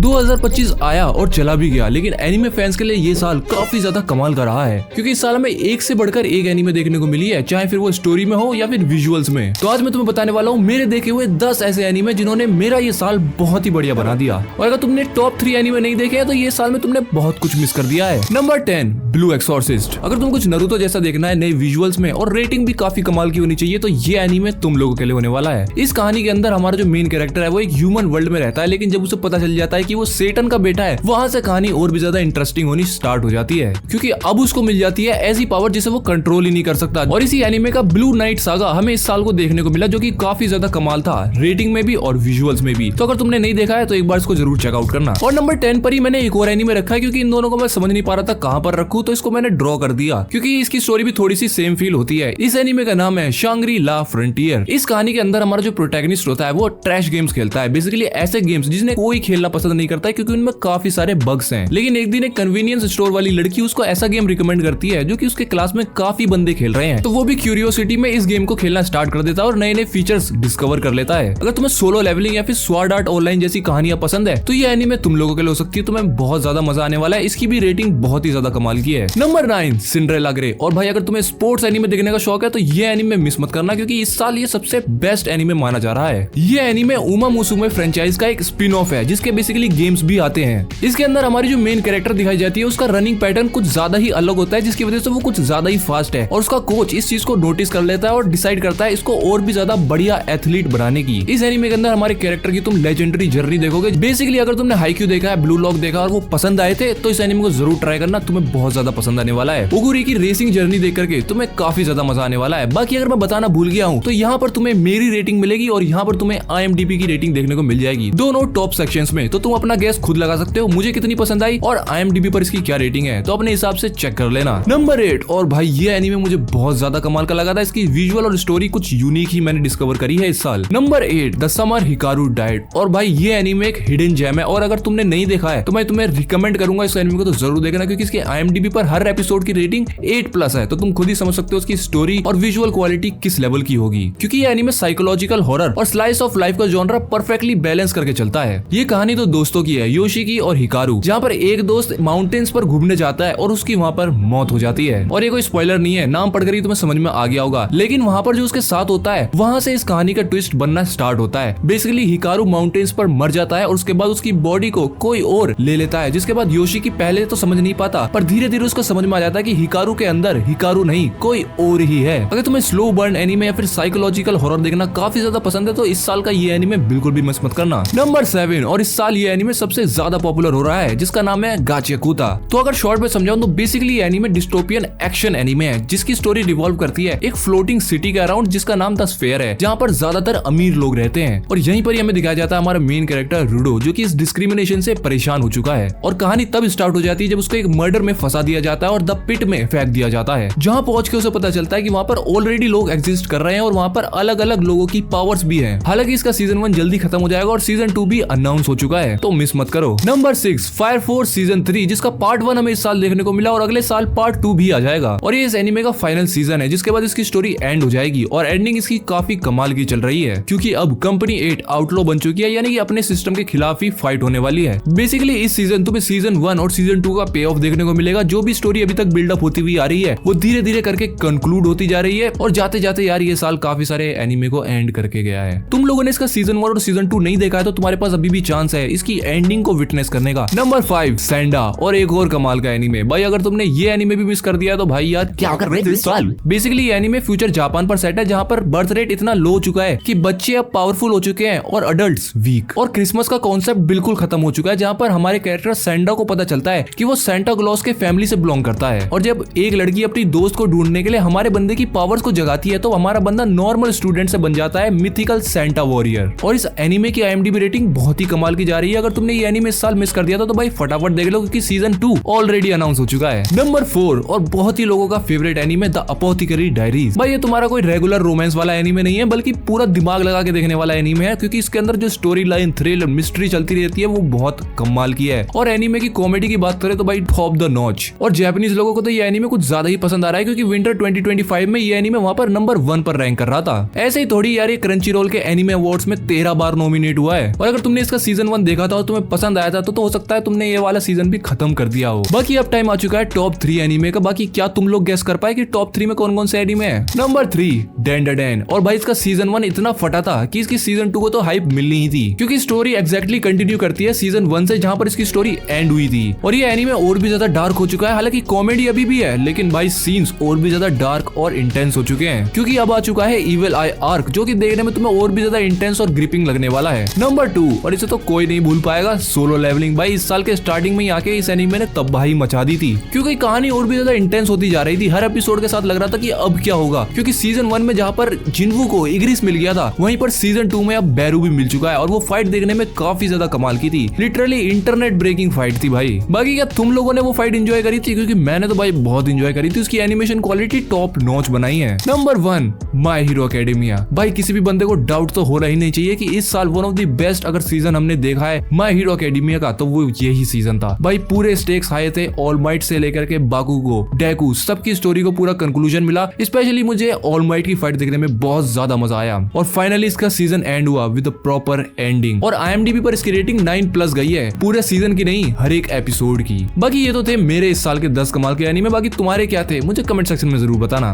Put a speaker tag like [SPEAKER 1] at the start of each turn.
[SPEAKER 1] 2025 आया और चला भी गया, लेकिन एनिमे फैंस के लिए ये साल काफी ज्यादा कमाल का रहा है, क्योंकि इस साल हमें एक से बढ़कर एक एनिमे देखने को मिली है, चाहे फिर वो स्टोरी में हो या फिर विजुअल्स में। तो आज मैं तुम्हें बताने वाला हूँ मेरे देखे हुए 10 ऐसे एनिमे जिन्होंने मेरा ये साल बहुत ही बढ़िया बना दिया। और अगर तुमने टॉप 3 एनिमे नहीं देखे हैं तो ये साल में तुमने बहुत कुछ मिस कर दिया है। Number 10, blue exorcist. अगर तुम कुछ नारुतो जैसा देखना है नए विजुअल्स में और रेटिंग भी काफी कमाल की होनी चाहिए तो ये एनिमे तुम लोगों के लिए होने वाला है। इस कहानी के अंदर हमारा जो मेन कैरेक्टर है वो एक ह्यूमन वर्ल्ड में रहता है, लेकिन जब उसे पता चल जाता है कि वो सेटन का बेटा है, वहां से कहानी और भी ज्यादा इंटरेस्टिंग होनी स्टार्ट हो जाती है, क्योंकि अब उसको मिल जाती है ऐसी पावर जिसे वो कंट्रोल ही नहीं कर सकता। और इसी एनिमे का ब्लू नाइट सागा हमें इस साल को देखने को मिला, जो कि काफी ज्यादा कमाल था, रेटिंग में भी और विजुअल्स में भी। तो अगर तुमने नहीं देखा है तो एक बार इसको जरूर चेकआउट करना। और नंबर 10 पर ही मैंने एक और एनिमे रखा है, क्योंकि इन दोनों को मैं समझ नहीं पा रहा था कहां पर रखूं, तो इसको मैंने ड्रॉ कर दिया, क्योंकि इसकी स्टोरी भी थोड़ी सी सेम फील होती है। इस एनिमे का नाम है शांग्री ला फ्रंटियर। इस कहानी के अंदर हमारा जो प्रोटैगनिस्ट होता है वो ट्रैश गेम्स खेलता है, बेसिकली ऐसे गेम्स जिन्हें कोई खेलना पसंद नहीं करता है, क्योंकि उनमें काफी सारे बग्स हैं। लेकिन एक दिन एक कन्वीनियंस स्टोर वाली लड़की उसको ऐसा गेम रिकमेंड करती है जो कि उसके क्लास में काफी बंदे खेल रहे हैं, तो वो भी क्यूरियोसिटी में इस गेम को खेलना स्टार्ट कर देता है और नए नए फीचर्स डिस्कवर कर लेता है। अगर तुम्हें सोलो लेवलिंग या फिर स्वॉर्ड आर्ट ऑनलाइन जैसी कहानियां पसंद है तो ये एनिमे तुम लोगों के लिए हो सकती है, तुम्हें बहुत ज्यादा मजा आने वाला है। इसकी भी रेटिंग बहुत ही ज्यादा कमाल की है। Number 9, Cinderella grey. और भाई अगर तुम्हें स्पोर्ट्स एनिमे देखने का शौक है तो ये एनिमे मिस मत करना, क्योंकि इस साल ये सबसे बेस्ट एनिमे माना जा रहा है। ये एनिमे उमा मुसुमे फ्रेंचाइज का एक स्पिन ऑफ है, जिसके बेसिकली गेम्स भी आते हैं। इसके अंदर हमारी जो मेन कैरेक्टर दिखाई जाती है उसका रनिंग पैटर्न कुछ ज्यादा ही अलग होता है, जिसकी वजह से वो कुछ ज्यादा ही फास्ट है, और उसका कोच इस चीज को नोटिस कर लेता है और डिसाइड करता है इसको और भी ज्यादा बढ़िया एथलीट बनाने की। इस एनिमे के अंदर हमारे कैरेक्टर की तुम लेजेंडरी जर्नी देखोगे। बेसिकली अगर तुमने हाईक्यू देखा है, ब्लू लॉक देखा और वो पसंद आए थे तो इस एनिमे को जरूर ट्राई करना, तुम्हें बहुत ज्यादा पसंद आने वाला है। ओगुरी की रेसिंग जर्नी देख करके तुम्हें काफी ज्यादा मजा आने वाला है। बाकी अगर मैं बताना भूल गया हूँ तो यहाँ पर तुम्हें मेरी रेटिंग मिलेगी और यहाँ पर तुम्हें IMDb की रेटिंग देखने को मिल जाएगी, दोनों टॉप सेक्शंस में। तो तुम अपना गैस खुद लगा सकते हो मुझे कितनी पसंद आई और IMDb पर इसकी क्या रेटिंग है, तो अपने हिसाब से चेक कर लेना। नंबर 8, और भाई ये एनिमे मुझे बहुत ज्यादा कमाल का लगा था। इसकी विजुअल और स्टोरी कुछ यूनिक ही मैंने डिस्कवर करी है इस साल। Number 8, the summer Hikaru died. और भाई ये एनिमे एक हिडन जेम है, और अगर तुमने नहीं देखा है तो मैं तुम्हें रिकमेंड करूंगा इस एनिमे को तो जरूर देखना, क्योंकि इसके IMDb पर हर एपिसोड की रेटिंग 8+ है। तो तुम खुद ही समझ सकते हो उसकी स्टोरी और विजुअल क्वालिटी किस लेवल की होगी, क्योंकि ये एनिमे साइकोलॉजिकल हॉरर और स्लाइस ऑफ लाइफ का जॉनरा परफेक्टली बैलेंस करके चलता है। ये कहानी तो दोस्तों की है, योशिकी और हिकारू, जहाँ पर एक दोस्त माउंटेन्स पर घूमने जाता है और उसकी वहाँ पर मौत हो जाती है। और ये कोई स्पॉइलर नहीं है, नाम पढ़कर ही तुम्हें समझ में आ गया होगा। लेकिन वहाँ पर जो उसके साथ होता है वहाँ से इस कहानी का ट्विस्ट बनना स्टार्ट होता है। बेसिकली हिकारू माउंटेन्स पर मर जाता है और उसके बाद उसकी बॉडी को कोई और ले लेता है, जिसके बाद योशिकी पहले तो समझ नहीं पाता, पर धीरे धीरे उसको समझ में आ जाता है कि हिकारू के अंदर हिकारू नहीं कोई और ही है। अगर तुम्हें स्लो बर्न एनिमे या फिर साइकोलॉजिकल हॉरर देखना काफी ज्यादा पसंद है तो इस साल का ये एनिमे बिल्कुल भी मिस मत करना। नंबर 7, और इस साल ये एनिमे सबसे ज्यादा पॉपुलर हो रहा है, जिसका नाम है गाचियाकुता। तो अगर शॉर्ट में समझाऊं तो बेसिकली ये एनिमे डिस्टोपियन एक्शन एनिमे है, जिसकी स्टोरी रिवॉल्व करती है एक फ्लोटिंग सिटी के अराउंड, जिसका नाम द स्फेयर है, जहाँ पर ज्यादातर अमीर लोग रहते हैं। और यहीं पर हमें दिखाया जाता है हमारा मेन कैरेक्टर रूडो, जो कि इस डिस्क्रिमिनेशन से परेशान हो चुका है। और कहानी तब स्टार्ट हो जाती है जब उसको एक मर्डर में फंसा दिया जाता है और द पिट में फेंक दिया जाता है, जहाँ पहुंच के उसे पता चलता है कि वहाँ पर ऑलरेडी लोग एग्जिस्ट कर रहे हैं और वहाँ पर अलग अलग लोगों की पावर्स भी हैं। हालांकि इसका सीजन 1 जल्दी खत्म हो जाएगा और सीजन 2 भी अनाउंस हो चुका है, तो मिस मत करो। नंबर 6, फायर फोर्स सीजन 3, जिसका पार्ट 1 हमें इस साल देखने को मिला और अगले साल पार्ट 2 भी आ जाएगा। और ये इस एनिमे का फाइनल सीजन है, जिसके बाद इसकी स्टोरी एंड हो जाएगी और एंडिंग इसकी काफी कमाल की चल रही है, क्योंकि अब कंपनी 8 आउटलॉ बन चुकी है, यानी कि अपने सिस्टम के खिलाफ ही फाइट होने वाली है। बेसिकली इस सीजन तुम्हें सीजन 1 और सीजन 2 का पे ऑफ देखने को मिलेगा। जो भी स्टोरी अभी तक बिल्डअप होती हुई आ रही है वो धीरे धीरे करके कंक्लूड होती जा रही है, और जाते जाते यार ये साल काफी सारे एनिमे को एंड करके गया है। तुम लोगों ने इसका सीजन 1 और सीजन 2 नहीं देखा है तो तुम्हारे पास अभी भी चांस है इसकी एंडिंग को विटनेस करने का। नंबर 5, सैंडा, और एक और कमाल का एनिमे। भाई अगर तुमने ये एनिमे भी मिस कर दिया तो भाई यार क्या कर रहे थे इस साल। बेसिकली ये एनिमे फ्यूचर जापान पर सेट है, जहाँ पर बर्थ रेट इतना लो हो चुका है कि बच्चे अब पावरफुल हो चुके हैं और अडल्ट्स वीक। और क्रिसमस का कॉन्सेप्ट बिल्कुल खत्म हो चुका है, जहाँ पर हमारे कैरेक्टर सैंडा को पता चलता है कि वो सेंटा क्लॉज के फैमिली से बिलोंग करता है। और जब एक लड़की अपनी दोस्त को ढूंढने के लिए हमारे बंदे की पावर्स को जगाती है तो हमारा बंदा नॉर्मल स्टूडेंट से बन जाता है मिथिकल सेंटा वॉरियर। और इस एनिमे की IMDb रेटिंग बहुत ही कमाल की जा रही है। अगर तुमने ये एनिमे इस साल मिस कर दिया था तो भाई फटाफट देख लो, क्योंकि सीजन 2 ऑलरेडी अनाउंस हो चुका है। नंबर 4, और बहुत ही लोगों का फेवरेट एनिमे द अपोथेकेरी डायरीज। भाई ये तुम्हारा कोई रेगुलर रोमांस वाला एनिमे नहीं है, बल्कि पूरा दिमाग लगा के देखने वाला एनिमे है, क्योंकि इसके अंदर जो स्टोरी लाइन, थ्रिल, मिस्ट्री चलती रहती है वो बहुत कमाल की है। और एनिमे की कॉमेडी की बात करें तो भाई टॉप द नॉच। और जापानीज लोगों को तो ये एनिमे कुछ ज्यादा ही पसंद आ रहा है, क्योंकि विंटर 2025 में ये एनिमे वहां पर नंबर 1 पर रैंक कर रहा था। ऐसे ही थोड़ी यार ये क्रंची रोल के एनिमे अवार्ड्स में 13 बार नॉमिनेट हुआ है। और अगर तुमने इसका सीजन 1 देखा था और तुम्हें पसंद आया था तो हो सकता है तुमने ये वाला सीजन भी खत्म कर दिया हो। बाकी अब टाइम आ चुका है टॉप 3 एनीमे का। बाकी क्या तुम लोग गेस कर पाए कि टॉप 3 में कौन कौन से एनीमे है? नंबर 3 डेंडरडेन। और भाई इसका सीजन 1 इतना फटा था कि इसकी सीजन 2 को तो हाइप मिलनी ही थी, क्योंकि स्टोरी एग्जैक्टली कंटिन्यू करती है सीजन 1 से, जहां पर इसकी स्टोरी एंड हुई थी। और ये एनीमे और भी ज्यादा डार्क हो चुका है। हालांकि कॉमेडी अभी भी है, लेकिन भाई सीन्स और भी ज्यादा डार्क और इंटेंस हो चुके हैं, क्योंकि अब आ चुका है इविल आई आर्क, जो कि देखने में तुम्हें और भी ज्यादा इंटेंस और ग्रिपिंग लगने वाला है। नंबर 2, और इसे तो कोई नहीं भूल पाएगा, सोलो लेवलिंग। भाई इस साल के स्टार्टिंग में आके इस एनीमे ने तबाही मचा दी थी, क्योंकि कहानी और भी ज्यादा इंटेंस होती जा रही थी। हर एपिसोड के साथ लग रहा था कि अब क्या होगा, क्योंकि सीजन 1 में जहां पर जिन्वू को इग्रिस मिल गया था, वहीं पर सीजन 2 में अब बैरू भी मिल चुका है। और वो फाइट देखने में काफी ज्यादा कमाल की थी, लिटरली इंटरनेट ब्रेकिंग फाइट थी भाई। बाकी क्या तुम लोगों ने वो फाइट एंजॉय करी थी? क्योंकि मैंने तो भाई बहुत एंजॉय करी थी। उसकी एनिमेशन क्वालिटी टॉप नॉच बनाई है। Number 1 my hero academia. भाई किसी भी बंदे को डाउट तो हो ही नहीं चाहिए कि इस साल वन ऑफ द बेस्ट अगर सीजन हमने देखा है माय हीरो एकेडेमिया का, तो वो यही सीजन था। भाई पूरे स्टेक्स हाई थे, ऑल माइट से लेकर के बाकुगो, डेकू, सबकी स्टोरी को पूरा कंक्लूजन मिला। स्पेशली मुझे ऑल माइट की फाइट देखने में बहुत ज्यादा मजा आया। और फाइनली इसका सीजन एंड हुआ विद प्रॉपर एंडिंग। और IMDb पर इसकी रेटिंग 9+ गई है, पूरे सीजन की नहीं, हर एक एपिसोड की। बाकी ये तो थे मेरे इस साल के 10 कमाल के एनीमे। बाकी तुम्हारे क्या थे मुझे कमेंट सेक्शन में जरूर बताना।